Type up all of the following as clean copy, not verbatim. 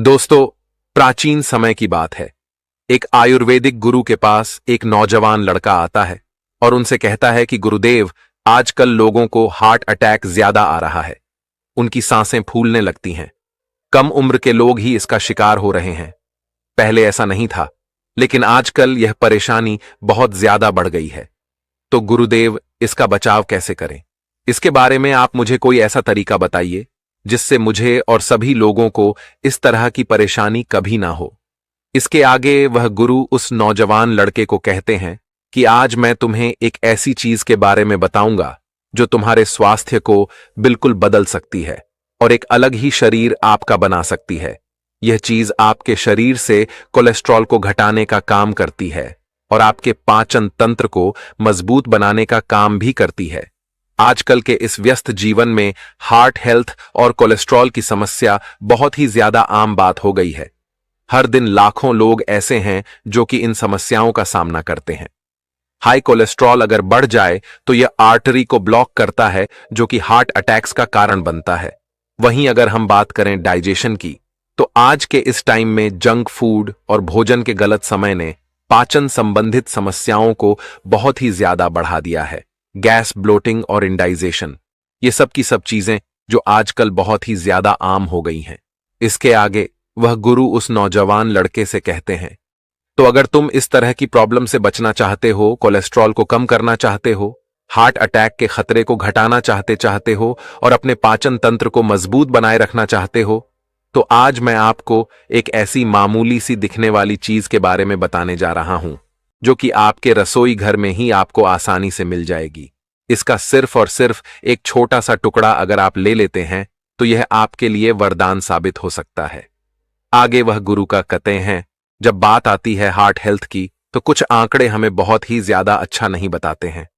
दोस्तों, प्राचीन समय की बात है। एक आयुर्वेदिक गुरु के पास एक नौजवान लड़का आता है और उनसे कहता है कि गुरुदेव, आजकल लोगों को हार्ट अटैक ज्यादा आ रहा है। उनकी सांसें फूलने लगती हैं। कम उम्र के लोग ही इसका शिकार हो रहे हैं। पहले ऐसा नहीं था, लेकिन आजकल यह परेशानी बहुत ज्यादा बढ़ गई है। तो गुरुदेव, इसका बचाव कैसे करें? इसके बारे में आप मुझे कोई ऐसा तरीका बताइए जिससे मुझे और सभी लोगों को इस तरह की परेशानी कभी ना हो। इसके आगे वह गुरु उस नौजवान लड़के को कहते हैं कि आज मैं तुम्हें एक ऐसी चीज के बारे में बताऊंगा जो तुम्हारे स्वास्थ्य को बिल्कुल बदल सकती है और एक अलग ही शरीर आपका बना सकती है। यह चीज आपके शरीर से कोलेस्ट्रॉल को घटाने का काम करती है और आपके पाचन तंत्र को मजबूत बनाने का काम भी करती है। आजकल के इस व्यस्त जीवन में हार्ट हेल्थ और कोलेस्ट्रॉल की समस्या बहुत ही ज्यादा आम बात हो गई है। हर दिन लाखों लोग ऐसे हैं जो कि इन समस्याओं का सामना करते हैं। हाई कोलेस्ट्रॉल अगर बढ़ जाए तो यह आर्टरी को ब्लॉक करता है, जो कि हार्ट अटैक्स का कारण बनता है। वहीं अगर हम बात करें डाइजेशन की, तो आज के इस टाइम में जंक फूड और भोजन के गलत समय ने पाचन संबंधित समस्याओं को बहुत ही ज्यादा बढ़ा दिया है। गैस, ब्लोटिंग और इंडाइजेशन, ये सब की सब चीजें जो आजकल बहुत ही ज्यादा आम हो गई हैं। इसके आगे वह गुरु उस नौजवान लड़के से कहते हैं, तो अगर तुम इस तरह की प्रॉब्लम से बचना चाहते हो, कोलेस्ट्रॉल को कम करना चाहते हो, हार्ट अटैक के खतरे को घटाना चाहते हो और अपने पाचन तंत्र को मजबूत बनाए रखना चाहते हो, तो आज मैं आपको एक ऐसी मामूली सी दिखने वाली चीज के बारे में बताने जा रहा हूं जो कि आपके रसोई घर में ही आपको आसानी से मिल जाएगी। इसका सिर्फ और सिर्फ एक छोटा सा टुकड़ा अगर आप ले लेते हैं तो यह आपके लिए वरदान साबित हो सकता है। आगे वह गुरु का कहते हैं, जब बात आती है हार्ट हेल्थ की, तो कुछ आंकड़े हमें बहुत ही ज्यादा अच्छा नहीं बताते हैं।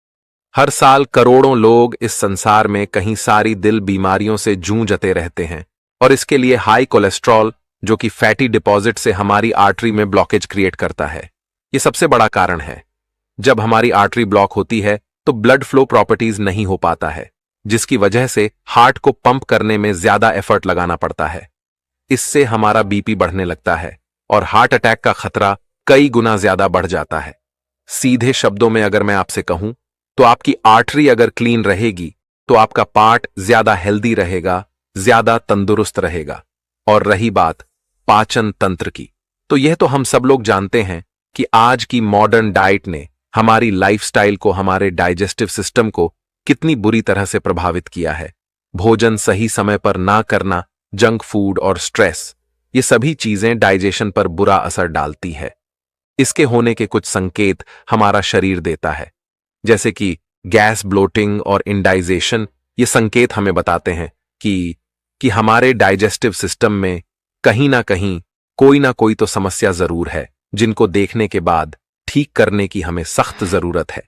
हर साल करोड़ों लोग इस संसार में कहीं सारी दिल बीमारियों से जूझते रहते हैं और इसके लिए हाई कोलेस्ट्रॉल, जो कि फैटी डिपॉजिट से हमारी आर्टरी में ब्लॉकेज क्रिएट करता है, ये सबसे बड़ा कारण है। जब हमारी आर्टरी ब्लॉक होती है तो ब्लड फ्लो प्रॉपर्टीज नहीं हो पाता है, जिसकी वजह से हार्ट को पंप करने में ज्यादा एफर्ट लगाना पड़ता है। इससे हमारा बीपी बढ़ने लगता है और हार्ट अटैक का खतरा कई गुना ज्यादा बढ़ जाता है। सीधे शब्दों में अगर मैं आपसे कहूं तो आपकी आर्टरी अगर क्लीन रहेगी तो आपका पार्ट ज्यादा हेल्दी रहेगा, ज्यादा तंदुरुस्त रहेगा। और रही बात पाचन तंत्र की, तो यह तो हम सब लोग जानते हैं कि आज की मॉडर्न डाइट ने हमारी लाइफस्टाइल को, हमारे डाइजेस्टिव सिस्टम को कितनी बुरी तरह से प्रभावित किया है। भोजन सही समय पर ना करना, जंक फूड और स्ट्रेस, ये सभी चीजें डाइजेशन पर बुरा असर डालती है। इसके होने के कुछ संकेत हमारा शरीर देता है, जैसे कि गैस, ब्लोटिंग और इंडाइजेशन। ये संकेत हमें बताते हैं कि हमारे डाइजेस्टिव सिस्टम में कहीं ना कहीं कोई ना कोई तो समस्या जरूर है, जिनको देखने के बाद ठीक करने की हमें सख्त जरूरत है।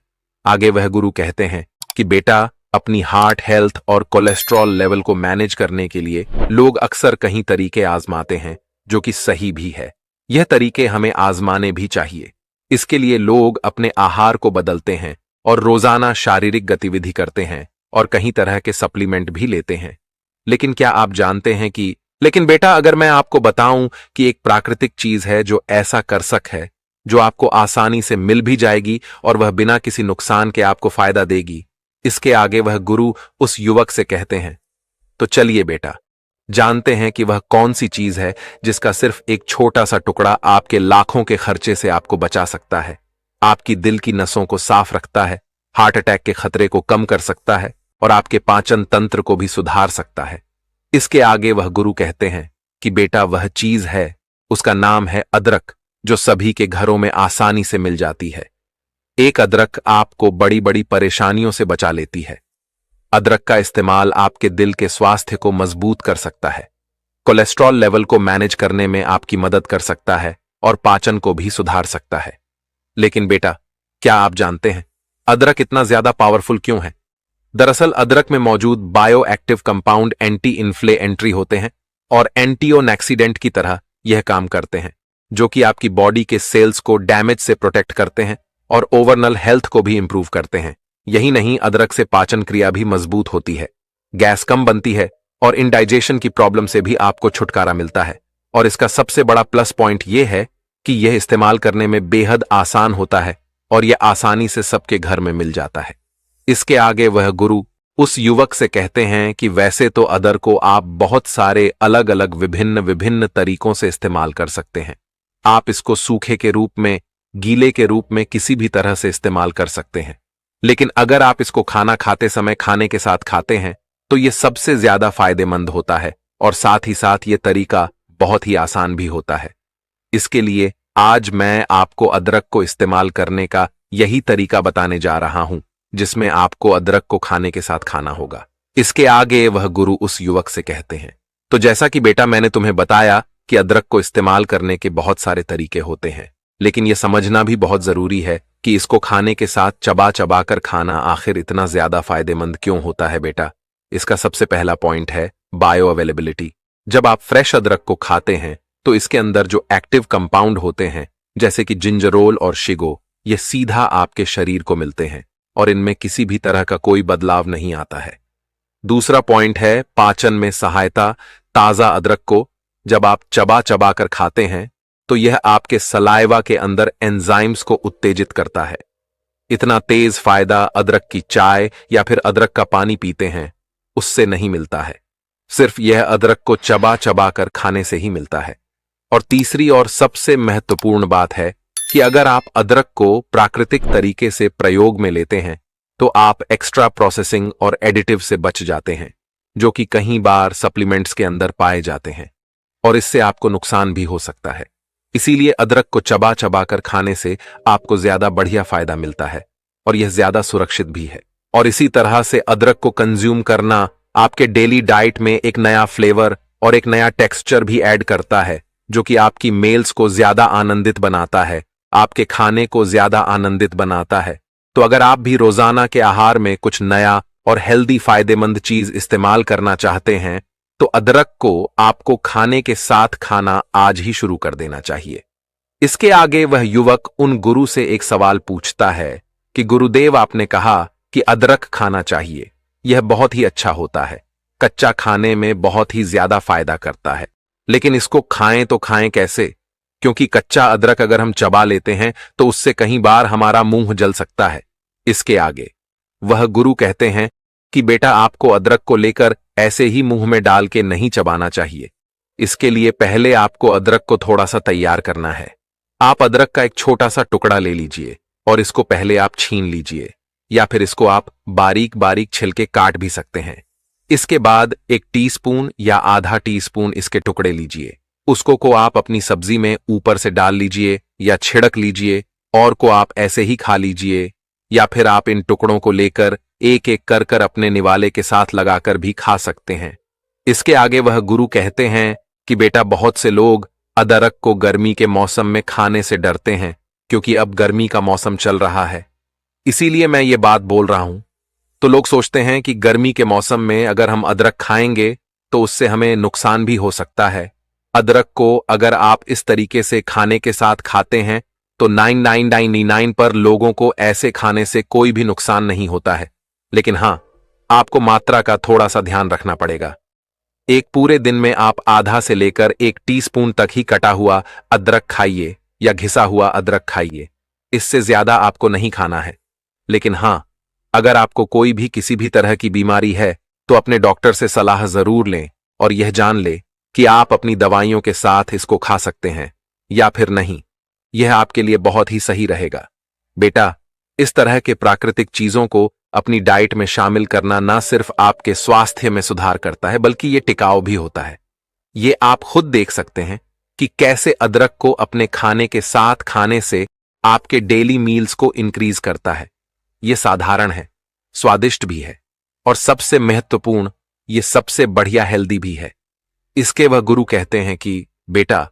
आगे वह गुरु कहते हैं कि बेटा, अपनी हार्ट हेल्थ और कोलेस्ट्रॉल लेवल को मैनेज करने के लिए लोग अक्सर कहीं तरीके आजमाते हैं, जो कि सही भी है। यह तरीके हमें आजमाने भी चाहिए। इसके लिए लोग अपने आहार को बदलते हैं और रोजाना शारीरिक गतिविधि करते हैं और कहीं तरह के सप्लीमेंट भी लेते हैं। लेकिन क्या आप जानते हैं कि लेकिन बेटा, अगर मैं आपको बताऊं कि एक प्राकृतिक चीज है जो ऐसा कर है, जो आपको आसानी से मिल भी जाएगी और वह बिना किसी नुकसान के आपको फायदा देगी। इसके आगे वह गुरु उस युवक से कहते हैं, तो चलिए बेटा, जानते हैं कि वह कौन सी चीज है जिसका सिर्फ एक छोटा सा टुकड़ा आपके लाखों के खर्चे से आपको बचा सकता है, आपकी दिल की नसों को साफ रखता है, हार्ट अटैक के खतरे को कम कर सकता है और आपके पाचन तंत्र को भी सुधार सकता है। इसके आगे वह गुरु कहते हैं कि बेटा, वह चीज है, उसका नाम है अदरक, जो सभी के घरों में आसानी से मिल जाती है। एक अदरक आपको बड़ी बड़ी परेशानियों से बचा लेती है। अदरक का इस्तेमाल आपके दिल के स्वास्थ्य को मजबूत कर सकता है, कोलेस्ट्रॉल लेवल को मैनेज करने में आपकी मदद कर सकता है और पाचन को भी सुधार सकता है। लेकिन बेटा, क्या आप जानते हैं अदरक इतना ज्यादा पावरफुल क्यों है? दरअसल अदरक में मौजूद bio active compound anti inflammatory होते हैं और एंटीओक्सीडेंट की तरह यह काम करते हैं, जो कि आपकी बॉडी के सेल्स को डैमेज से प्रोटेक्ट करते हैं और ओवरऑल हेल्थ को भी इंप्रूव करते हैं। यही नहीं, अदरक से पाचन क्रिया भी मजबूत होती है, गैस कम बनती है और इंडाइजेशन की प्रॉब्लम से भी आपको छुटकारा मिलता है। और इसका सबसे बड़ा प्लस पॉइंट यह है कि यह इस्तेमाल करने में बेहद आसान होता है और यह आसानी से सबके घर में मिल जाता है। इसके आगे वह गुरु उस युवक से कहते हैं कि वैसे तो अदर को आप बहुत सारे अलग अलग विभिन्न विभिन्न तरीकों से इस्तेमाल कर सकते हैं। आप इसको सूखे के रूप में, गीले के रूप में किसी भी तरह से इस्तेमाल कर सकते हैं, लेकिन अगर आप इसको खाना खाते समय खाने के साथ खाते हैं तो यह सबसे ज्यादा फायदेमंद होता है और साथ ही साथ ये तरीका बहुत ही आसान भी होता है। इसके लिए आज मैं आपको अदरक को इस्तेमाल करने का यही तरीका बताने जा रहा हूं, जिसमें आपको अदरक को खाने के साथ खाना होगा। इसके आगे वह गुरु उस युवक से कहते हैं, तो जैसा कि बेटा मैंने तुम्हें बताया कि अदरक को इस्तेमाल करने के बहुत सारे तरीके होते हैं, लेकिन यह समझना भी बहुत जरूरी है कि इसको खाने के साथ चबा चबा कर खाना आखिर इतना ज्यादा फायदेमंद क्यों होता है बेटा। इसका सबसे पहला पॉइंट है बायो अवेलेबिलिटी। जब आप फ्रेश अदरक को खाते हैं तो इसके अंदर जो एक्टिव कंपाउंड होते हैं जैसे कि जिंजरोल और शिगो, ये सीधा आपके शरीर को मिलते हैं और इनमें किसी भी तरह का कोई बदलाव नहीं आता है। दूसरा पॉइंट है पाचन में सहायता। ताजा अदरक को जब आप चबा चबा कर खाते हैं तो यह आपके सलाइवा के अंदर एंजाइम्स को उत्तेजित करता है। इतना तेज फायदा अदरक की चाय या फिर अदरक का पानी पीते हैं उससे नहीं मिलता है, सिर्फ यह अदरक को चबा चबा कर खाने से ही मिलता है। और तीसरी और सबसे महत्वपूर्ण बात है कि अगर आप अदरक को प्राकृतिक तरीके से प्रयोग में लेते हैं तो आप एक्स्ट्रा प्रोसेसिंग और एडिटिव से बच जाते हैं, जो कि कई बार सप्लीमेंट्स के अंदर पाए जाते हैं और इससे आपको नुकसान भी हो सकता है। इसीलिए अदरक को चबा चबा कर खाने से आपको ज्यादा बढ़िया फायदा मिलता है और यह ज्यादा सुरक्षित भी है। और इसी तरह से अदरक को कंज्यूम करना आपके डेली डाइट में एक नया फ्लेवर और एक नया टेक्सचर भी ऐड करता है, जो कि आपकी मील्स को ज्यादा आनंदित बनाता है, आपके खाने को ज्यादा आनंदित बनाता है। तो अगर आप भी रोजाना के आहार में कुछ नया और हेल्दी फायदेमंद चीज इस्तेमाल करना चाहते हैं तो अदरक को आपको खाने के साथ खाना आज ही शुरू कर देना चाहिए। इसके आगे वह युवक उन गुरु से एक सवाल पूछता है कि गुरुदेव आपने कहा कि अदरक खाना चाहिए, यह बहुत ही अच्छा होता है, कच्चा खाने में बहुत ही ज्यादा फायदा करता है, लेकिन इसको खाएं तो खाएं कैसे? क्योंकि कच्चा अदरक अगर हम चबा लेते हैं तो उससे कई बार हमारा मुंह जल सकता है। इसके आगे वह गुरु कहते हैं कि बेटा आपको अदरक को लेकर ऐसे ही मुंह में डाल के नहीं चबाना चाहिए। इसके लिए पहले आपको अदरक को थोड़ा सा तैयार करना है। आप अदरक का एक छोटा सा टुकड़ा ले लीजिए और इसको पहले आप छीन लीजिए, या फिर इसको आप बारीक बारीक छिलके काट भी सकते हैं। इसके बाद 1 टीस्पून या आधा टीस्पून इसके टुकड़े लीजिए, उसको को आप अपनी सब्जी में ऊपर से डाल लीजिए या छिड़क लीजिए और को आप ऐसे ही खा लीजिए, या फिर आप इन टुकड़ों को लेकर एक एक कर कर अपने निवाले के साथ लगाकर भी खा सकते हैं। इसके आगे वह गुरु कहते हैं कि बेटा बहुत से लोग अदरक को गर्मी के मौसम में खाने से डरते हैं, क्योंकि अब गर्मी का मौसम चल रहा है, इसीलिए मैं ये बात बोल रहा हूं। तो लोग सोचते हैं कि गर्मी के मौसम में अगर हम अदरक खाएंगे तो उससे हमें नुकसान भी हो सकता है। अदरक को अगर आप इस तरीके से खाने के साथ खाते हैं तो 9999 पर लोगों को ऐसे खाने से कोई भी नुकसान नहीं होता है, लेकिन हां, आपको मात्रा का थोड़ा सा ध्यान रखना पड़ेगा। एक पूरे दिन में आप आधा से लेकर 1 टीस्पून तक ही कटा हुआ अदरक खाइए या घिसा हुआ अदरक खाइए, इससे ज्यादा आपको नहीं खाना है। लेकिन हां, अगर आपको कोई भी किसी भी तरह की बीमारी है तो अपने डॉक्टर से सलाह जरूर लें और यह जान ले कि आप अपनी दवाइयों के साथ इसको खा सकते हैं या फिर नहीं। यह आपके लिए बहुत ही सही रहेगा। बेटा, इस तरह के प्राकृतिक चीजों को अपनी डाइट में शामिल करना न सिर्फ आपके स्वास्थ्य में सुधार करता है बल्कि यह टिकाऊ भी होता है। ये आप खुद देख सकते हैं कि कैसे अदरक को अपने खाने के साथ खाने से आपके डेली मील्स को इंक्रीज करता है। यह साधारण है, स्वादिष्ट भी है और सबसे महत्वपूर्ण, यह सबसे बढ़िया हेल्दी भी है। इसके वह गुरु कहते हैं कि बेटा,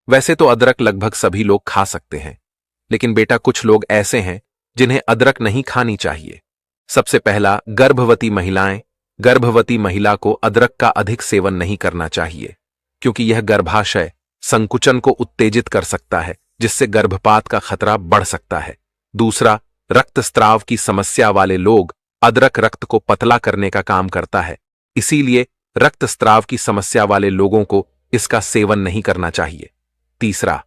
वैसे तो अदरक लगभग सभी लोग खा सकते हैं, लेकिन बेटा कुछ लोग ऐसे हैं जिन्हें अदरक नहीं खानी चाहिए। सबसे पहला, गर्भवती महिलाएं। गर्भवती महिला को अदरक का अधिक सेवन नहीं करना चाहिए, क्योंकि यह गर्भाशय संकुचन को उत्तेजित कर सकता है, जिससे गर्भपात का खतरा बढ़ सकता है। दूसरा, रक्तस्राव की समस्या वाले लोग। अदरक रक्त को पतला करने का काम करता है, इसीलिए रक्तस्राव की समस्या वाले लोगों को इसका सेवन नहीं करना चाहिए। तीसरा,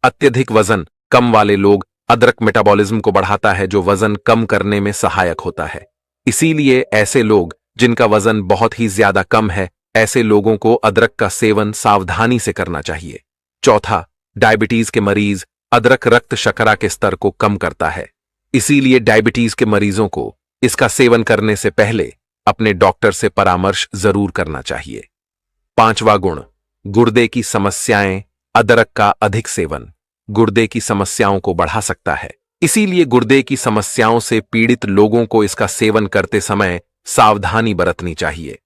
अत्यधिक वजन कम वाले लोग अदरक मेटाबॉलिज्म को बढ़ाता है, जो वजन कम करने में सहायक होता है। इसीलिए ऐसे लोग जिनका वजन बहुत ही ज्यादा कम है, ऐसे लोगों को अदरक का सेवन सावधानी से करना चाहिए। चौथा, डायबिटीज के मरीज अदरक रक्त शर्करा के स्तर को कम करता है। इसीलिए डायबिटीज के मरीजों को इसका सेवन करने से पहले अपने डॉक्टर से परामर्श जरूर करना चाहिए। पांचवा गुण, गुर्दे की समस्याएं। अदरक का अधिक सेवन गुर्दे की समस्याओं को बढ़ा सकता है। इसीलिए गुर्दे की समस्याओं से पीड़ित लोगों को इसका सेवन करते समय सावधानी बरतनी चाहिए।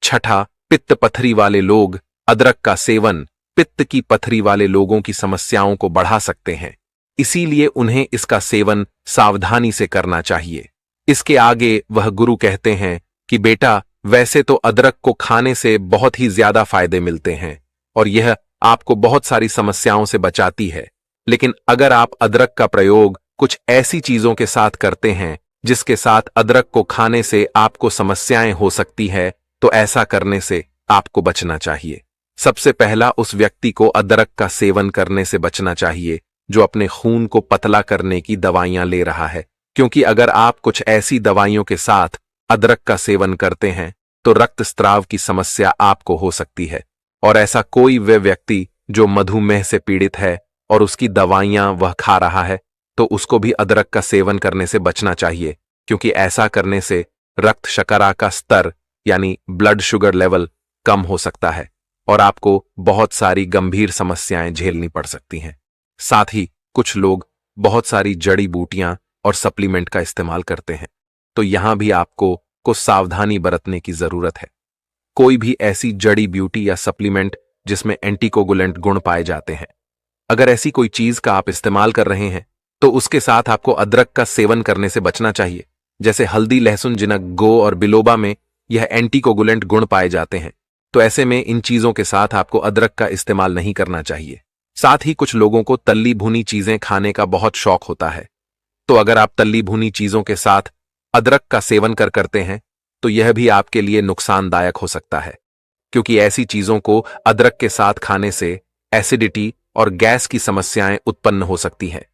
छठा, पित्त पथरी वाले लोग अदरक का सेवन पित्त की पथरी वाले लोगों की समस्याओं को बढ़ा सकते हैं। इसीलिए उन्हें इसका सेवन सावधानी से करना चाहिए। इसके आगे वह गुरु कहते हैं कि बेटा, वैसे तो अदरक को खाने से बहुत ही ज्यादा फायदे मिलते हैं और यह आपको बहुत सारी समस्याओं से बचाती है, लेकिन अगर आप अदरक का प्रयोग कुछ ऐसी चीजों के साथ करते हैं जिसके साथ अदरक को खाने से आपको समस्याएं हो सकती है, तो ऐसा करने से आपको बचना चाहिए। सबसे पहला, उस व्यक्ति को अदरक का सेवन करने से बचना चाहिए जो अपने खून को पतला करने की दवाइयां ले रहा है, क्योंकि अगर आप कुछ ऐसी दवाइयों के साथ अदरक का सेवन करते हैं तो रक्तस्राव की समस्या आपको हो सकती है। और ऐसा कोई वह व्यक्ति जो मधुमेह से पीड़ित है और उसकी दवाइयां वह खा रहा है, तो उसको भी अदरक का सेवन करने से बचना चाहिए, क्योंकि ऐसा करने से रक्त शर्करा का स्तर यानी ब्लड शुगर लेवल कम हो सकता है और आपको बहुत सारी गंभीर समस्याएं झेलनी पड़ सकती हैं। साथ ही कुछ लोग बहुत सारी जड़ी बूटियां और सप्लीमेंट का इस्तेमाल करते हैं, तो यहां भी आपको कुछ सावधानी बरतने की जरूरत है। कोई भी ऐसी जड़ी बूटी या सप्लीमेंट जिसमें एंटीकोगुलेंट गुण पाए जाते हैं, अगर ऐसी कोई चीज का आप इस्तेमाल कर रहे हैं तो उसके साथ आपको अदरक का सेवन करने से बचना चाहिए। जैसे हल्दी, लहसुन, जिनक, गो और बिलोबा में यह एंटीकोगुलेंट गुण पाए जाते हैं, तो ऐसे में इन चीजों के साथ आपको अदरक का इस्तेमाल नहीं करना चाहिए। साथ ही कुछ लोगों को तली भुनी चीजें खाने का बहुत शौक होता है, तो अगर आप तली भुनी चीजों के साथ अदरक का सेवन करते हैं तो यह भी आपके लिए नुकसानदायक हो सकता है, क्योंकि ऐसी चीजों को अदरक के साथ खाने से एसिडिटी और गैस की समस्याएं उत्पन्न हो सकती हैं।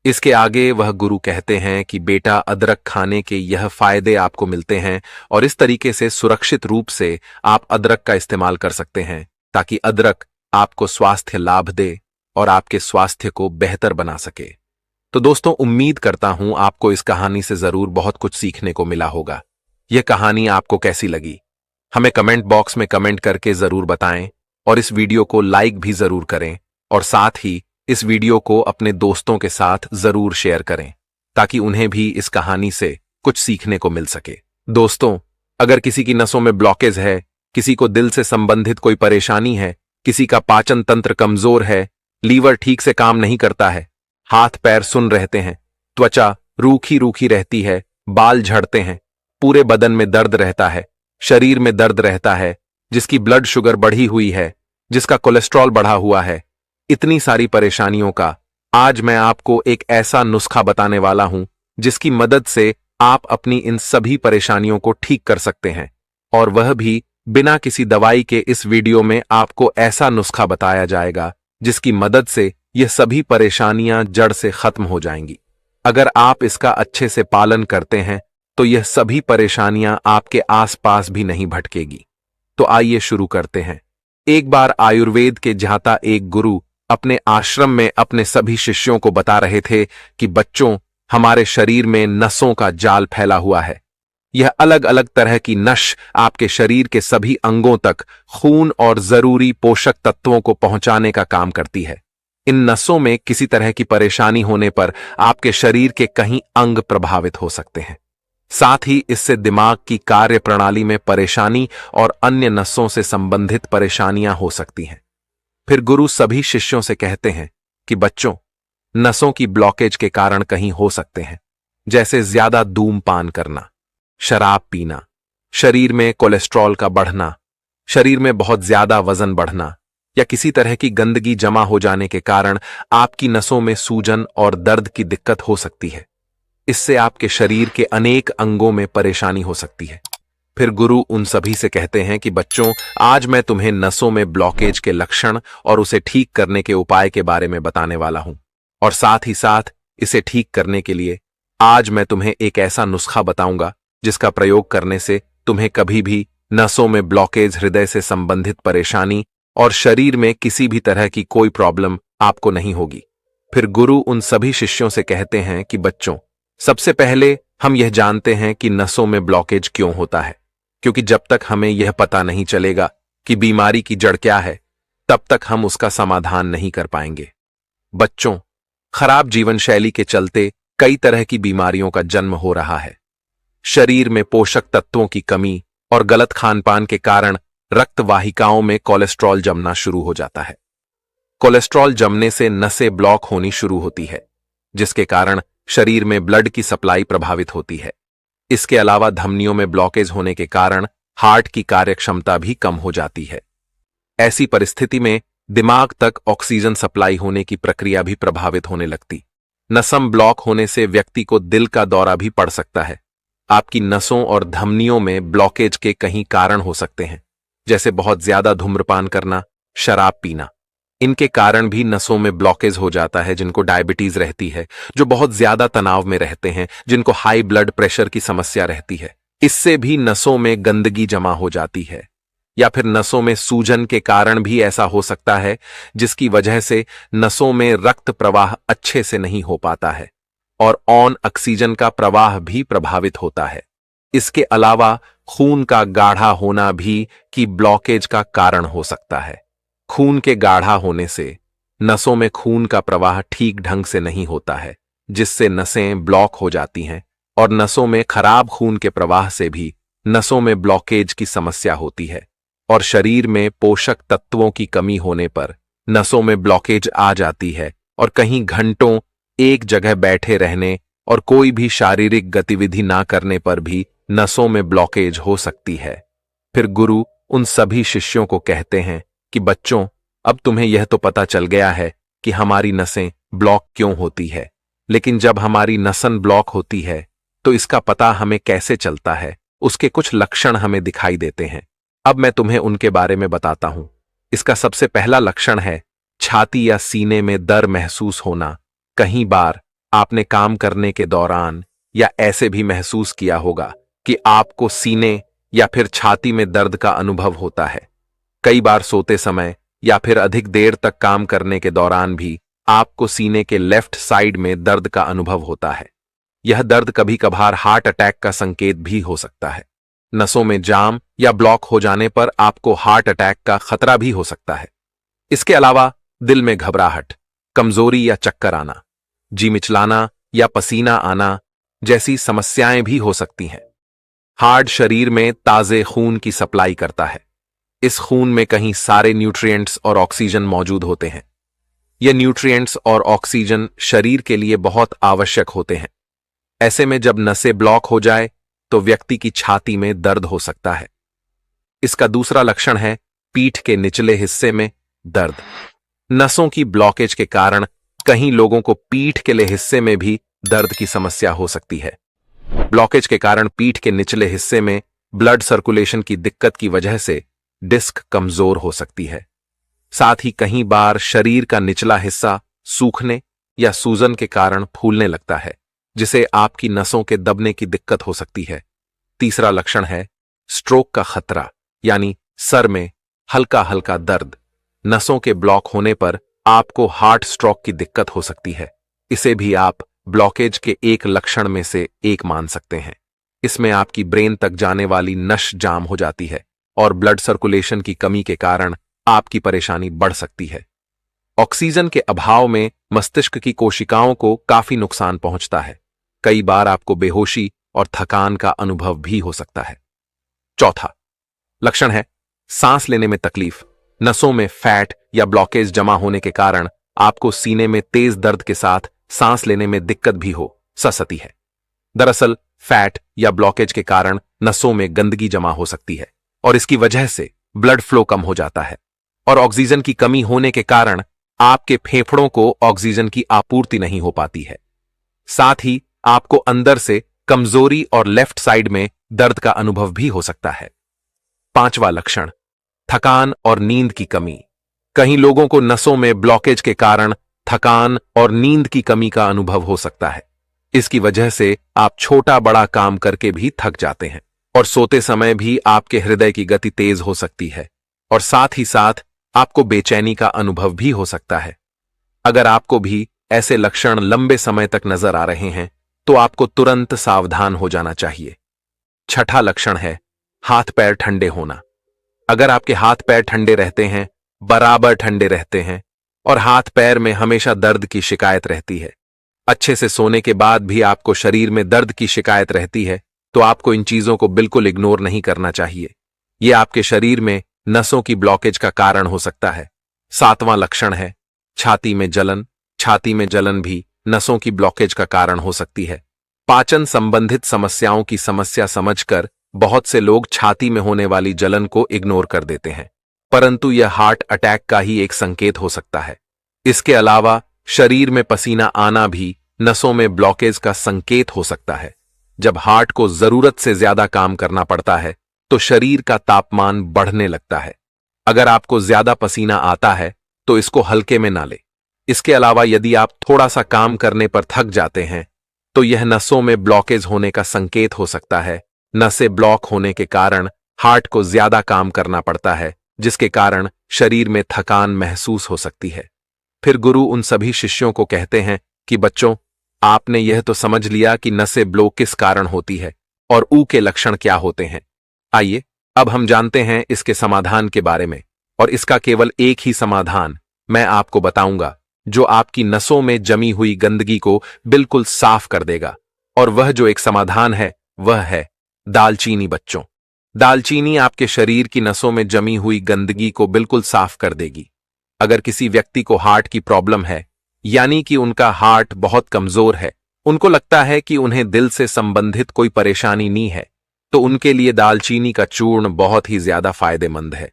इसके आगे वह गुरु कहते हैं कि बेटा, अदरक खाने के यह फायदे आपको मिलते हैं और इस तरीके से सुरक्षित रूप से आप अदरक का इस्तेमाल कर सकते हैं ताकि अदरक आपको स्वास्थ्य लाभ दे और आपके स्वास्थ्य को बेहतर बना सके। तो दोस्तों, उम्मीद करता हूं आपको इस कहानी से जरूर बहुत कुछ सीखने को मिला होगा। यह कहानी आपको कैसी लगी हमें कमेंट बॉक्स में कमेंट करके जरूर बताएं और इस वीडियो को लाइक भी जरूर करें और साथ ही इस वीडियो को अपने दोस्तों के साथ जरूर शेयर करें ताकि उन्हें भी इस कहानी से कुछ सीखने को मिल सके। दोस्तों, अगर किसी की नसों में ब्लॉकेज है, किसी को दिल से संबंधित कोई परेशानी है, किसी का पाचन तंत्र कमजोर है, लीवर ठीक से काम नहीं करता है, हाथ पैर सुन रहते हैं, त्वचा रूखी रूखी रहती है, बाल झड़ते हैं, पूरे बदन में दर्द रहता है, शरीर में दर्द रहता है, जिसकी ब्लड शुगर बढ़ी हुई है, जिसका कोलेस्ट्रॉल बढ़ा हुआ है, इतनी सारी परेशानियों का आज मैं आपको एक ऐसा नुस्खा बताने वाला हूं जिसकी मदद से आप अपनी इन सभी परेशानियों को ठीक कर सकते हैं, और वह भी बिना किसी दवाई के। इस वीडियो में आपको ऐसा नुस्खा बताया जाएगा जिसकी मदद से यह सभी परेशानियां जड़ से खत्म हो जाएंगी। अगर आप इसका अच्छे से पालन करते हैं तो यह सभी परेशानियां आपके आसपास भी नहीं भटकेगी। तो आइए शुरू करते हैं। एक बार आयुर्वेद के ज्ञाता एक गुरु अपने आश्रम में अपने सभी शिष्यों को बता रहे थे कि बच्चों, हमारे शरीर में नसों का जाल फैला हुआ है। यह अलग अलग तरह की नस आपके शरीर के सभी अंगों तक खून और जरूरी पोषक तत्वों को पहुंचाने का काम करती है। इन नसों में किसी तरह की परेशानी होने पर आपके शरीर के कहीं अंग प्रभावित हो सकते हैं। साथ ही इससे दिमाग की कार्य प्रणाली में परेशानी और अन्य नसों से संबंधित परेशानियां हो सकती हैं। फिर गुरु सभी शिष्यों से कहते हैं कि बच्चों, नसों की ब्लॉकेज के कारण कहीं हो सकते हैं, जैसे ज्यादा धूम्रपान करना, शराब पीना, शरीर में कोलेस्ट्रॉल का बढ़ना, शरीर में बहुत ज्यादा वजन बढ़ना, या किसी तरह की गंदगी जमा हो जाने के कारण आपकी नसों में सूजन और दर्द की दिक्कत हो सकती है। इससे आपके शरीर के अनेक अंगों में परेशानी हो सकती है। फिर गुरु उन सभी से कहते हैं कि बच्चों, आज मैं तुम्हें नसों में ब्लॉकेज के लक्षण और उसे ठीक करने के उपाय के बारे में बताने वाला हूं। और साथ ही साथ इसे ठीक करने के लिए आज मैं तुम्हें एक ऐसा नुस्खा बताऊंगा जिसका प्रयोग करने से तुम्हें कभी भी नसों में ब्लॉकेज, हृदय से संबंधित परेशानी और शरीर में किसी भी तरह की कोई प्रॉब्लम आपको नहीं होगी। फिर गुरु उन सभी शिष्यों से कहते हैं कि बच्चों, सबसे पहले हम यह जानते हैं कि नसों में ब्लॉकेज क्यों होता है, क्योंकि जब तक हमें यह पता नहीं चलेगा कि बीमारी की जड़ क्या है, तब तक हम उसका समाधान नहीं कर पाएंगे। बच्चों, खराब जीवन शैली के चलते कई तरह की बीमारियों का जन्म हो रहा है। शरीर में पोषक तत्वों की कमी और गलत खानपान के कारण रक्त वाहिकाओं में कोलेस्ट्रॉल जमना शुरू हो जाता है। कोलेस्ट्रॉल जमने से नसें ब्लॉक होनी शुरू होती है, जिसके कारण शरीर में ब्लड की सप्लाई प्रभावित होती है। इसके अलावा धमनियों में ब्लॉकेज होने के कारण हार्ट की कार्यक्षमता भी कम हो जाती है। ऐसी परिस्थिति में दिमाग तक ऑक्सीजन सप्लाई होने की प्रक्रिया भी प्रभावित होने लगती। नसम ब्लॉक होने से व्यक्ति को दिल का दौरा भी पड़ सकता है। आपकी नसों और धमनियों में ब्लॉकेज के कई कारण हो सकते हैं, जैसे बहुत ज्यादा धूम्रपान करना, शराब पीना। इनके कारण भी नसों में ब्लॉकेज हो जाता है। जिनको डायबिटीज रहती है, जो बहुत ज्यादा तनाव में रहते हैं, जिनको हाई ब्लड प्रेशर की समस्या रहती है, इससे भी नसों में गंदगी जमा हो जाती है। या फिर नसों में सूजन के कारण भी ऐसा हो सकता है, जिसकी वजह से नसों में रक्त प्रवाह अच्छे से नहीं हो पाता है और ऑक्सीजन का प्रवाह भी प्रभावित होता है। इसके अलावा खून का गाढ़ा होना भी की ब्लॉकेज का कारण हो सकता है। खून के गाढ़ा होने से नसों में खून का प्रवाह ठीक ढंग से नहीं होता है, जिससे नसें ब्लॉक हो जाती हैं और नसों में खराब खून के प्रवाह से भी नसों में ब्लॉकेज की समस्या होती है। और शरीर में पोषक तत्वों की कमी होने पर नसों में ब्लॉकेज आ जाती है और कहीं घंटों एक जगह बैठे रहने और कोई भी शारीरिक गतिविधि ना करने पर भी नसों में ब्लॉकेज हो सकती है। फिर गुरु उन सभी शिष्यों को कहते हैं कि बच्चों, अब तुम्हें यह तो पता चल गया है कि हमारी नसें ब्लॉक क्यों होती है, लेकिन जब हमारी नसन ब्लॉक होती है तो इसका पता हमें कैसे चलता है, उसके कुछ लक्षण हमें दिखाई देते हैं। अब मैं तुम्हें उनके बारे में बताता हूं। इसका सबसे पहला लक्षण है छाती या सीने में दर्द महसूस होना। कई बार आपने काम करने के दौरान या ऐसे भी महसूस किया होगा कि आपको सीने या फिर छाती में दर्द का अनुभव होता है। कई बार सोते समय या फिर अधिक देर तक काम करने के दौरान भी आपको सीने के लेफ्ट साइड में दर्द का अनुभव होता है। यह दर्द कभी कभार हार्ट अटैक का संकेत भी हो सकता है। नसों में जाम या ब्लॉक हो जाने पर आपको हार्ट अटैक का खतरा भी हो सकता है। इसके अलावा दिल में घबराहट, कमजोरी या चक्कर आना, जी मिचलाना या पसीना आना जैसी समस्याएं भी हो सकती हैं। हार्ट शरीर में ताजे खून की सप्लाई करता है। इस खून में कहीं सारे न्यूट्रिएंट्स और ऑक्सीजन मौजूद होते हैं। ये न्यूट्रिएंट्स और ऑक्सीजन शरीर के लिए बहुत आवश्यक होते हैं। ऐसे में जब नसें ब्लॉक हो जाए तो व्यक्ति की छाती में दर्द हो सकता है। इसका दूसरा लक्षण है पीठ के निचले हिस्से में दर्द। नसों की ब्लॉकेज के कारण कहीं लोगों को पीठ के ले हिस्से में भी दर्द की समस्या हो सकती है। ब्लॉकेज के कारण पीठ के निचले हिस्से में ब्लड सर्कुलेशन की दिक्कत की वजह से डिस्क कमजोर हो सकती है। साथ ही कई बार शरीर का निचला हिस्सा सूखने या सूजन के कारण फूलने लगता है, जिसे आपकी नसों के दबने की दिक्कत हो सकती है। तीसरा लक्षण है स्ट्रोक का खतरा, यानी सर में हल्का हल्का दर्द। नसों के ब्लॉक होने पर आपको हार्ट स्ट्रोक की दिक्कत हो सकती है। इसे भी आप ब्लॉकेज के एक लक्षण में से एक मान सकते हैं। इसमें आपकी ब्रेन तक जाने वाली नस जाम हो जाती है और ब्लड सर्कुलेशन की कमी के कारण आपकी परेशानी बढ़ सकती है। ऑक्सीजन के अभाव में मस्तिष्क की कोशिकाओं को काफी नुकसान पहुंचता है। कई बार आपको बेहोशी और थकान का अनुभव भी हो सकता है। चौथा लक्षण है सांस लेने में तकलीफ। नसों में फैट या ब्लॉकेज जमा होने के कारण आपको सीने में तेज दर्द के साथ सांस लेने में दिक्कत भी हो सकती है। दरअसल फैट या ब्लॉकेज के कारण नसों में गंदगी जमा हो सकती है और इसकी वजह से ब्लड फ्लो कम हो जाता है और ऑक्सीजन की कमी होने के कारण आपके फेफड़ों को ऑक्सीजन की आपूर्ति नहीं हो पाती है। साथ ही आपको अंदर से कमजोरी और लेफ्ट साइड में दर्द का अनुभव भी हो सकता है। पांचवा लक्षण, थकान और नींद की कमी। कई लोगों को नसों में ब्लॉकेज के कारण थकान और नींद की कमी का अनुभव हो सकता है। इसकी वजह से आप छोटा बड़ा काम करके भी थक जाते हैं और सोते समय भी आपके हृदय की गति तेज हो सकती है और साथ ही साथ आपको बेचैनी का अनुभव भी हो सकता है। अगर आपको भी ऐसे लक्षण लंबे समय तक नजर आ रहे हैं तो आपको तुरंत सावधान हो जाना चाहिए। छठा लक्षण है हाथ पैर ठंडे होना। अगर आपके हाथ पैर ठंडे रहते हैं, बराबर ठंडे रहते हैं और हाथ पैर में हमेशा दर्द की शिकायत रहती है, अच्छे से सोने के बाद भी आपको शरीर में दर्द की शिकायत रहती है, तो आपको इन चीजों को बिल्कुल इग्नोर नहीं करना चाहिए। यह आपके शरीर में नसों की ब्लॉकेज का कारण हो सकता है। सातवां लक्षण है छाती में जलन। छाती में जलन भी नसों की ब्लॉकेज का कारण हो सकती है। पाचन संबंधित समस्याओं की समस्या समझकर बहुत से लोग छाती में होने वाली जलन को इग्नोर कर देते हैं, परंतु यह हार्ट अटैक का ही एक संकेत हो सकता है। इसके अलावा शरीर में पसीना आना भी नसों में ब्लॉकेज का संकेत हो सकता है। जब हार्ट को जरूरत से ज्यादा काम करना पड़ता है तो शरीर का तापमान बढ़ने लगता है। अगर आपको ज्यादा पसीना आता है तो इसको हल्के में ना ले। इसके अलावा यदि आप थोड़ा सा काम करने पर थक जाते हैं तो यह नसों में ब्लॉकेज होने का संकेत हो सकता है। नसें ब्लॉक होने के कारण हार्ट को ज्यादा काम करना पड़ता है, जिसके कारण शरीर में थकान महसूस हो सकती है। फिर गुरु उन सभी शिष्यों को कहते हैं कि बच्चों, आपने यह तो समझ लिया कि नसें ब्लॉक किस कारण होती है और ऊ के लक्षण क्या होते हैं। आइए अब हम जानते हैं इसके समाधान के बारे में, और इसका केवल एक ही समाधान मैं आपको बताऊंगा जो आपकी नसों में जमी हुई गंदगी को बिल्कुल साफ कर देगा। और वह जो एक समाधान है वह है दालचीनी। बच्चों, दालचीनी आपके शरीर की नसों में जमी हुई गंदगी को बिल्कुल साफ कर देगी। अगर किसी व्यक्ति को हार्ट की प्रॉब्लम है, यानी कि उनका हार्ट बहुत कमजोर है, उनको लगता है कि उन्हें दिल से संबंधित कोई परेशानी नहीं है, तो उनके लिए दालचीनी का चूर्ण बहुत ही ज्यादा फायदेमंद है,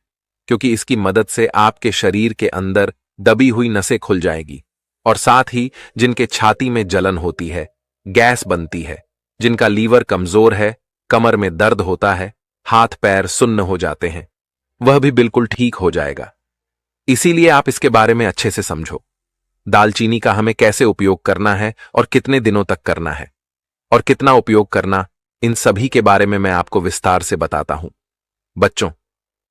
क्योंकि इसकी मदद से आपके शरीर के अंदर दबी हुई नसें खुल जाएगी। और साथ ही जिनके छाती में जलन होती है, गैस बनती है, जिनका लीवर कमजोर है, कमर में दर्द होता है, हाथ पैर सुन्न हो जाते हैं, वह भी बिल्कुल ठीक हो जाएगा। इसीलिए आप इसके बारे में अच्छे से समझो। दालचीनी का हमें कैसे उपयोग करना है और कितने दिनों तक करना है और कितना उपयोग करना, इन सभी के बारे में मैं आपको विस्तार से बताता हूं। बच्चों,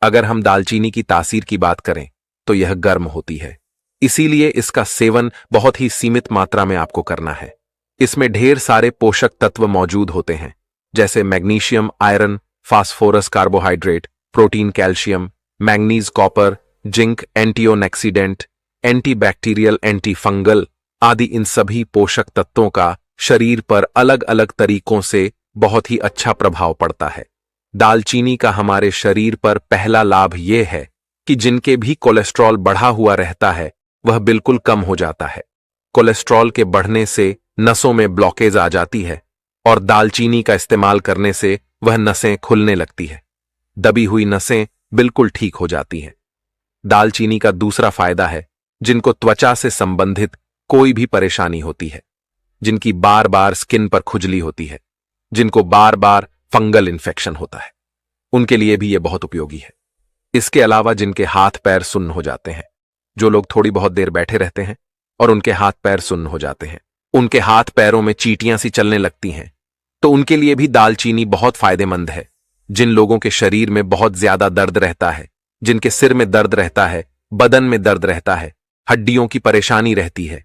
अगर हम दालचीनी की तासीर की बात करें तो यह गर्म होती है, इसीलिए इसका सेवन बहुत ही सीमित मात्रा में आपको करना है। इसमें ढेर सारे पोषक तत्व मौजूद होते हैं, जैसे magnesium, iron, phosphorus, carbohydrate, protein, calcium, manganese, copper, zinc, antioxidant, antibacterial, anti fungal आदि इन सभी पोषक तत्वों का शरीर पर अलग अलग तरीकों से बहुत ही अच्छा प्रभाव पड़ता है। दालचीनी का हमारे शरीर पर पहला लाभ यह है कि जिनके भी कोलेस्ट्रॉल बढ़ा हुआ रहता है वह बिल्कुल कम हो जाता है। कोलेस्ट्रॉल के बढ़ने से नसों में ब्लॉकेज आ जाती है और दालचीनी का इस्तेमाल करने से वह नसें खुलने लगती है। दबी हुई नसें बिल्कुल ठीक हो जाती हैं। दालचीनी का दूसरा फायदा है जिनको त्वचा से संबंधित कोई भी परेशानी होती है, जिनकी बार बार स्किन पर खुजली होती है, जिनको बार बार फंगल इन्फेक्शन होता है, उनके लिए भी यह बहुत उपयोगी है। इसके अलावा जिनके हाथ पैर सुन्न हो जाते हैं, जो लोग थोड़ी बहुत देर बैठे रहते हैं और उनके हाथ पैर सुन्न हो जाते हैं, उनके हाथ पैरों में चींटियां सी चलने लगती हैं, तो उनके लिए भी दालचीनी बहुत फायदेमंद है। जिन लोगों के शरीर में बहुत ज्यादा दर्द रहता है, जिनके सिर में दर्द रहता है, बदन में दर्द रहता है, हड्डियों की परेशानी रहती है,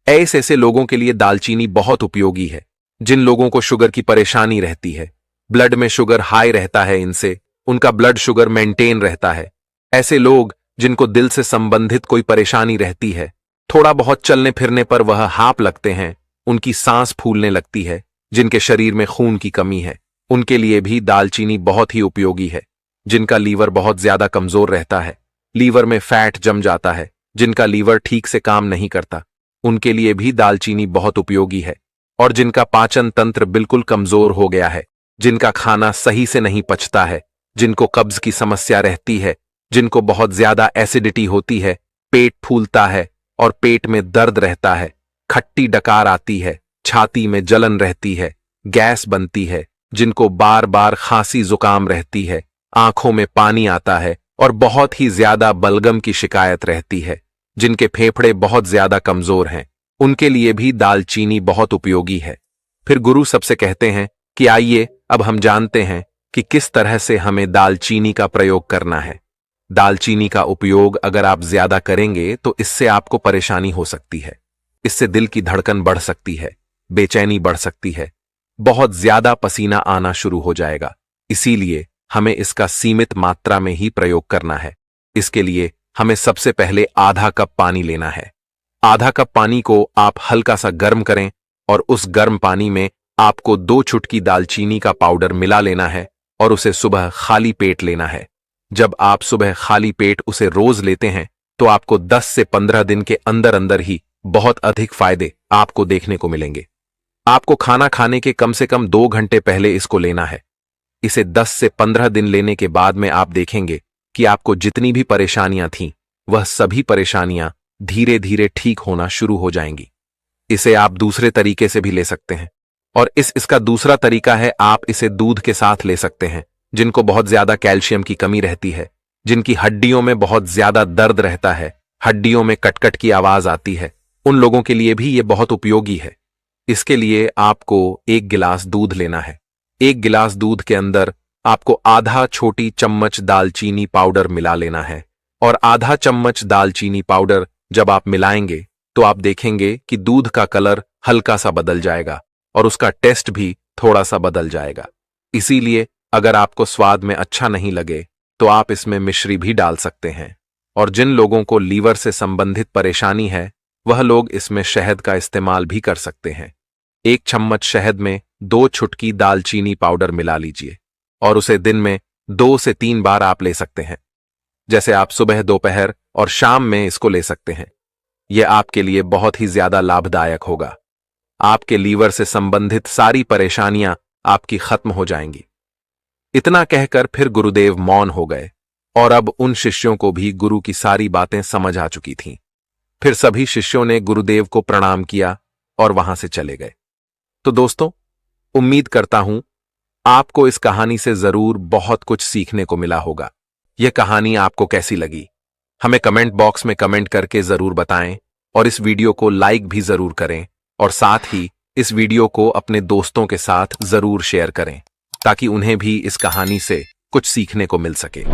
ऐसे लोगों के लिए दालचीनी बहुत उपयोगी है। जिन लोगों को शुगर की परेशानी रहती है, ब्लड में शुगर हाई रहता है, इनसे उनका ब्लड शुगर मेंटेन रहता है। ऐसे लोग जिनको दिल से संबंधित कोई परेशानी रहती है, थोड़ा बहुत चलने फिरने पर वह हाँफ लगते हैं, उनकी सांस फूलने लगती है, जिनके शरीर में खून की कमी है, उनके लिए भी दालचीनी बहुत ही उपयोगी है। जिनका लीवर बहुत ज्यादा कमजोर रहता है, लीवर में फैट जम जाता है, जिनका लीवर ठीक से काम नहीं करता, उनके लिए भी दालचीनी बहुत उपयोगी है। और जिनका पाचन तंत्र बिल्कुल कमजोर हो गया है, जिनका खाना सही से नहीं पचता है, जिनको कब्ज की समस्या रहती है, जिनको बहुत ज्यादा एसिडिटी होती है, पेट फूलता है और पेट में दर्द रहता है, खट्टी डकार आती है, छाती में जलन रहती है, गैस बनती है, जिनको बार बार खांसी जुकाम रहती है, आंखों में पानी आता है और बहुत ही ज्यादा बलगम की शिकायत रहती है, जिनके फेफड़े बहुत ज्यादा कमजोर हैं, उनके लिए भी दालचीनी बहुत उपयोगी है। फिर गुरु सबसे कहते हैं कि आइए अब हम जानते हैं कि किस तरह से हमें दालचीनी का प्रयोग करना है। दालचीनी का उपयोग अगर आप ज्यादा करेंगे तो इससे आपको परेशानी हो सकती है। इससे दिल की धड़कन बढ़ सकती है, बेचैनी बढ़ सकती है, बहुत ज्यादा पसीना आना शुरू हो जाएगा। इसीलिए हमें इसका सीमित मात्रा में ही प्रयोग करना है। इसके लिए हमें सबसे पहले आधा कप पानी लेना है। आधा कप पानी को आप हल्का सा गर्म करें और उस गर्म पानी में आपको 2 चुटकी दालचीनी का पाउडर मिला लेना है और उसे सुबह खाली पेट लेना है। जब आप सुबह खाली पेट उसे रोज लेते हैं तो आपको 10 से 15 दिन के अंदर अंदर ही बहुत अधिक फायदे आपको देखने को मिलेंगे। आपको खाना खाने के कम से कम 2 घंटे पहले इसको लेना है। इसे 10 से 15 दिन लेने के बाद में आप देखेंगे कि आपको जितनी भी परेशानियां थीं, वह सभी परेशानियां धीरे धीरे ठीक होना शुरू हो जाएंगी। इसे आप दूसरे तरीके से भी ले सकते हैं और इसका दूसरा तरीका है, आप इसे दूध के साथ ले सकते हैं। जिनको बहुत ज्यादा कैल्शियम की कमी रहती है, जिनकी हड्डियों में बहुत ज्यादा दर्द रहता है, हड्डियों में कटकट की आवाज आती है, उन लोगों के लिए भी ये बहुत उपयोगी है। इसके लिए आपको 1 गिलास दूध लेना है। 1 गिलास दूध के अंदर आपको आधा छोटी चम्मच दालचीनी पाउडर मिला लेना है और आधा चम्मच दालचीनी पाउडर जब आप मिलाएंगे तो आप देखेंगे कि दूध का कलर हल्का सा बदल जाएगा और उसका टेस्ट भी थोड़ा सा बदल जाएगा। इसीलिए अगर आपको स्वाद में अच्छा नहीं लगे तो आप इसमें मिश्री भी डाल सकते हैं। और जिन लोगों को लीवर से संबंधित परेशानी है, वह लोग इसमें शहद का इस्तेमाल भी कर सकते हैं। 1 चम्मच शहद में 2 चुटकी दालचीनी पाउडर मिला लीजिए और उसे दिन में 2 से 3 बार आप ले सकते हैं। जैसे आप सुबह, दोपहर और शाम में इसको ले सकते हैं। यह आपके लिए बहुत ही ज्यादा लाभदायक होगा। आपके लीवर से संबंधित सारी परेशानियां आपकी खत्म हो जाएंगी। इतना कहकर फिर गुरुदेव मौन हो गए और अब उन शिष्यों को भी गुरु की सारी बातें समझ आ चुकी थीं। फिर सभी शिष्यों ने गुरुदेव को प्रणाम किया और वहां से चले गए। तो दोस्तों, उम्मीद करता हूं आपको इस कहानी से जरूर बहुत कुछ सीखने को मिला होगा। यह कहानी आपको कैसी लगी हमें कमेंट बॉक्स में कमेंट करके जरूर बताएं और इस वीडियो को लाइक भी जरूर करें और साथ ही इस वीडियो को अपने दोस्तों के साथ जरूर शेयर करें ताकि उन्हें भी इस कहानी से कुछ सीखने को मिल सके।